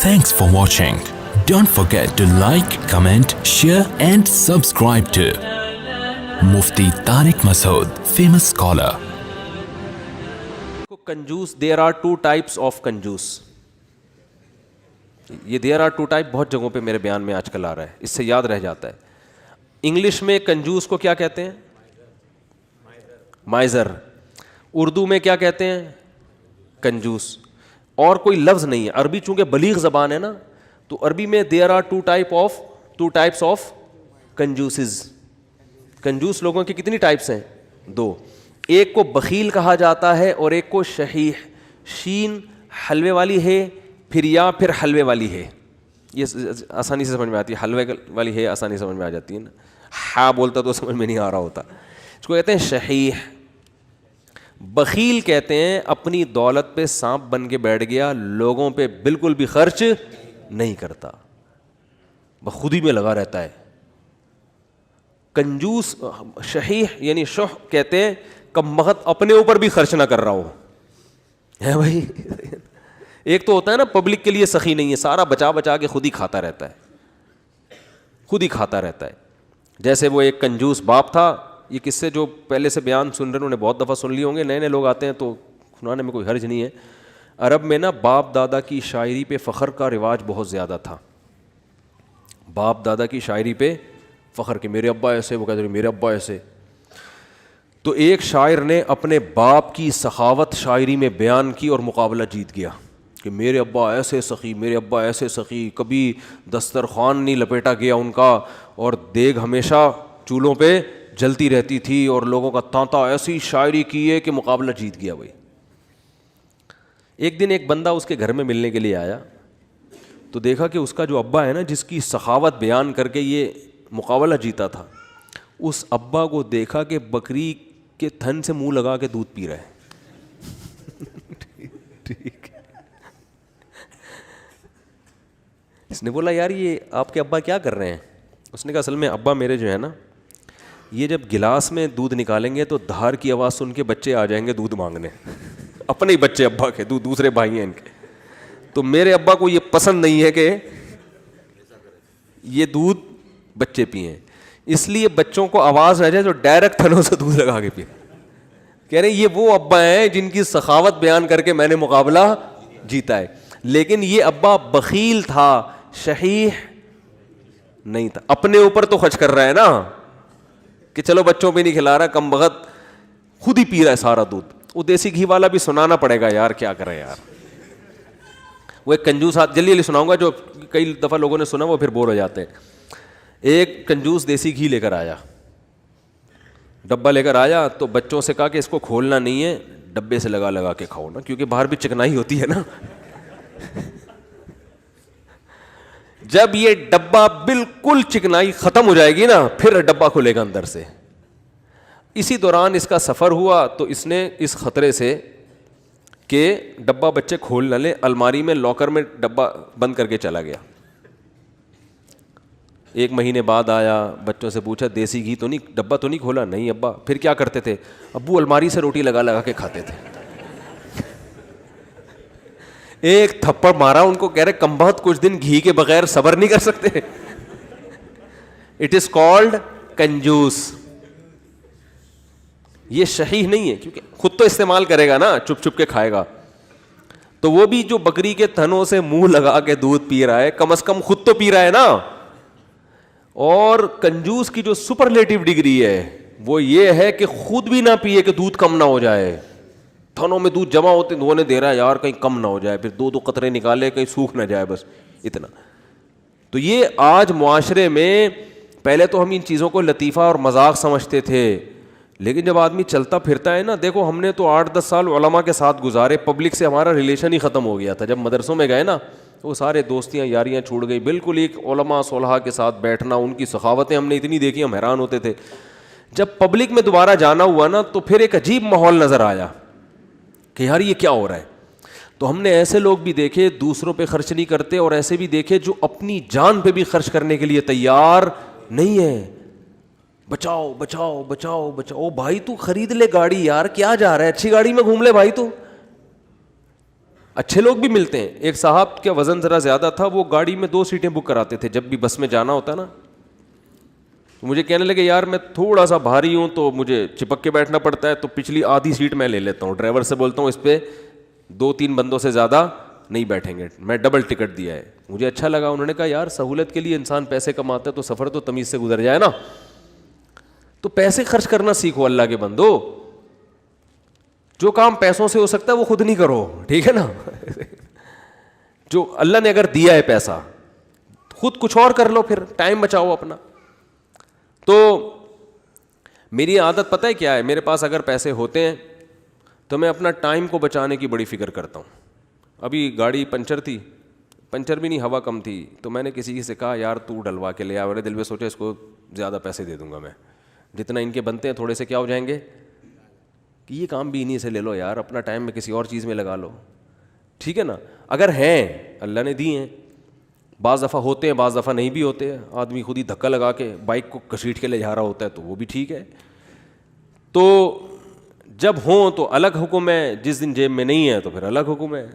Thanks for watching. Don't forget to like, comment, share and subscribe to Mufti Tariq Masood, famous scholar. کنجوس, there are two types of کنجوس. یہ there are to type بہت جگہوں پہ میرے بیان میں آج کل آ رہا ہے, اس سے یاد رہ جاتا ہے. انگلش میں کنجوس کو کیا کہتے ہیں؟ مائزر. اردو میں کیا کہتے ہیں؟ کنجوس. اور کوئی لفظ نہیں ہے. عربی چونکہ بلیغ زبان ہے نا, تو عربی میں there are two types of کنجوسز. کنجوس لوگوں کی کتنی ٹائپس ہیں؟ دو. ایک کو بخیل کہا جاتا ہے اور ایک کو شحیح. شین حلوے والی ہے, پھر حلوے والی ہے. یہ آسانی سے سمجھ میں آتی ہے. حلوے والی ہے آسانی سے سمجھ میں آ جاتی ہے نا. ہاں بولتا تو سمجھ میں نہیں آ رہا ہوتا. اس کو کہتے ہیں شحیح. بخیل کہتے ہیں اپنی دولت پہ سانپ بن کے بیٹھ گیا, لوگوں پہ بالکل بھی خرچ نہیں کرتا, خود ہی میں لگا رہتا ہے. کنجوس شحیح یعنی شح کہتے ہیں کم بخت اپنے اوپر بھی خرچ نہ کر رہا ہو, ہے بھائی. ایک تو ہوتا ہے نا پبلک کے لیے سخی نہیں ہے, سارا بچا بچا کے خود ہی کھاتا رہتا ہے. جیسے وہ ایک کنجوس باپ تھا. یہ قصے جو پہلے سے بیان سن رہے ہیں انہوں نے بہت دفعہ سن لیے ہوں گے, نئے نئے لوگ آتے ہیں تو سنانے میں کوئی حرج نہیں ہے. عرب میں نا باپ دادا کی شاعری پہ فخر کا رواج بہت زیادہ تھا. باپ دادا کی شاعری پہ فخر کہ میرے ابا ایسے, وہ کہتے ہیں میرے ابا ایسے. تو ایک شاعر نے اپنے باپ کی سخاوت شاعری میں بیان کی اور مقابلہ جیت گیا کہ میرے ابا ایسے سخی, میرے ابا ایسے سخی, کبھی دسترخوان نہیں لپیٹا گیا ان کا, اور دیگ ہمیشہ چولہوں پہ جلتی رہتی تھی, اور لوگوں کا تانتا ایسی شاعری کی ہے کہ مقابلہ جیت گیا بھائی. ایک دن ایک بندہ اس کے گھر میں ملنے کے لیے آیا تو دیکھا کہ اس کا جو ابا ہے نا, جس کی سخاوت بیان کر کے یہ مقابلہ جیتا تھا, اس ابا کو دیکھا کہ بکری کے تھن سے منہ لگا کے دودھ پی رہا ہے. ٹھیک. اس نے بولا یار یہ آپ کے ابا کیا کر رہے ہیں؟ اس نے کہا اصل میں ابا میرے جو ہے نا, یہ جب گلاس میں دودھ نکالیں گے تو دھار کی آواز سن کے بچے آ جائیں گے دودھ مانگنے. اپنے ہی بچے ابا کے, دوسرے بھائی ہیں ان کے. تو میرے ابا کو یہ پسند نہیں ہے کہ یہ دودھ بچے پئیں, اس لیے بچوں کو آواز نہ جائے تو ڈائریکٹ تھنوں سے دودھ لگا کے پئیں. کہہ رہے ہیں یہ وہ ابا ہیں جن کی سخاوت بیان کر کے میں نے مقابلہ جیتا ہے. لیکن یہ ابا بخیل تھا, شحیح نہیں تھا. اپنے اوپر تو خرچ کر رہا ہے نا کہ چلو بچوں پہ نہیں کھلا رہا, کم بخت خود ہی پی رہا ہے سارا دودھ. وہ دیسی گھی والا بھی سنانا پڑے گا یار, کیا کرے یار. وہ ایک کنجوس, جلدی جلدی سناؤں گا, جو کئی دفعہ لوگوں نے سنا وہ پھر بور ہو جاتے ہیں. ایک کنجوس دیسی گھی لے کر آیا, ڈبہ لے کر آیا, تو بچوں سے کہا کہ اس کو کھولنا نہیں ہے, ڈبے سے لگا لگا کے کھاؤ نا, کیونکہ باہر بھی چکنائی ہوتی ہے نا. جب یہ ڈبہ بالکل چکنائی ختم ہو جائے گی نا, پھر ڈبہ کھلے گا اندر سے. اسی دوران اس کا سفر ہوا تو اس نے اس خطرے سے کہ ڈبہ بچے کھول نہ لیں, الماری میں لاکر میں ڈبہ بند کر کے چلا گیا. 1 مہینے بعد آیا, بچوں سے پوچھا دیسی گھی تو نہیں, ڈبہ تو نہیں کھولا؟ نہیں ابا. پھر کیا کرتے تھے؟ ابو الماری سے روٹی لگا لگا کے کھاتے تھے. ایک تھپڑ مارا ان کو, کہہ رہے کم بہت کچھ دن گھی کے بغیر صبر نہیں کر سکتے. اٹ از کالڈ کنجوس. یہ شحیح نہیں ہے کیونکہ خود تو استعمال کرے گا نا, چپ چپ کے کھائے گا. تو وہ بھی جو بکری کے تھنوں سے منہ لگا کے دودھ پی رہا ہے, کم از کم خود تو پی رہا ہے نا. اور کنجوس کی جو سپرلیٹو ڈگری ہے وہ یہ ہے کہ خود بھی نہ پیے کہ دودھ کم نہ ہو جائے. تھنوں میں دودھ جمع ہوتے دھونے دے رہا ہے یار, کہیں کم نہ ہو جائے, پھر 2 قطرے نکالے کہیں سوکھ نہ جائے, بس اتنا. تو یہ آج معاشرے میں, پہلے تو ہم ان چیزوں کو لطیفہ اور مذاق سمجھتے تھے, لیکن جب آدمی چلتا پھرتا ہے نا, دیکھو ہم نے تو 8-10 سال علماء کے ساتھ گزارے, پبلک سے ہمارا ریلیشن ہی ختم ہو گیا تھا. جب مدرسوں میں گئے نا, وہ سارے دوستیاں یاریاں چھوٹ گئی. بالکل ایک علماء صلحاء کے ساتھ بیٹھنا, ان کی سخاوتیں ہم نے اتنی دیکھی, ہم حیران ہوتے تھے. جب پبلک میں دوبارہ جانا ہوا نا, تو پھر ایک عجیب ماحول نظر آیا کہ یار یہ کیا ہو رہا ہے. تو ہم نے ایسے لوگ بھی دیکھے دوسروں پہ خرچ نہیں کرتے, اور ایسے بھی دیکھے جو اپنی جان پہ بھی خرچ کرنے کے لیے تیار نہیں ہے. بچاؤ بچاؤ بچاؤ بچاؤ. بھائی تو خرید لے گاڑی یار, کیا جا رہا ہے, اچھی گاڑی میں گھوم لے بھائی. تو اچھے لوگ بھی ملتے ہیں. ایک صاحب کا وزن ذرا زیادہ تھا, وہ گاڑی میں 2 سیٹیں بک کراتے تھے جب بھی بس میں جانا ہوتا نا. مجھے کہنے لگے یار میں تھوڑا سا بھاری ہوں تو مجھے چپک کے بیٹھنا پڑتا ہے, تو پچھلی آدھی سیٹ میں لے لیتا ہوں. ڈرائیور سے بولتا ہوں اس پہ 2-3 بندوں سے زیادہ نہیں بیٹھیں گے, میں ڈبل ٹکٹ دیا ہے. مجھے اچھا لگا. انہوں نے کہا یار سہولت کے لیے انسان پیسے کماتا ہے تو سفر تو تمیز سے گزر جائے نا. تو پیسے خرچ کرنا سیکھو اللہ کے بندو. جو کام پیسوں سے ہو سکتا ہے وہ خود نہیں کرو, ٹھیک ہے نا. جو اللہ نے اگر دیا ہے پیسہ, خود کچھ اور کر لو, پھر ٹائم بچاؤ اپنا. تو میری عادت پتہ ہے کیا ہے, میرے پاس اگر پیسے ہوتے ہیں تو میں اپنا ٹائم کو بچانے کی بڑی فکر کرتا ہوں. ابھی گاڑی پنچر تھی, پنچر بھی نہیں, ہوا کم تھی, تو میں نے کسی سے کہا یار تو ڈلوا کے لے آ. میرے دل میں سوچا اس کو زیادہ پیسے دے دوں گا میں, جتنا ان کے بنتے ہیں تھوڑے سے کیا ہو جائیں گے, کہ یہ کام بھی انہیں سے لے لو یار, اپنا ٹائم میں کسی اور چیز میں لگا لو, ٹھیک ہے نا. اگر ہیں اللہ نے دی ہیں, بعض دفعہ ہوتے ہیں بعض دفعہ نہیں بھی ہوتے ہیں. آدمی خود ہی دھکا لگا کے بائک کو گھسیٹ کے لے جا رہا ہوتا ہے تو وہ بھی ٹھیک ہے. تو جب ہوں تو الگ حکم ہے, جس دن جیب میں نہیں ہے تو پھر الگ حکم ہے.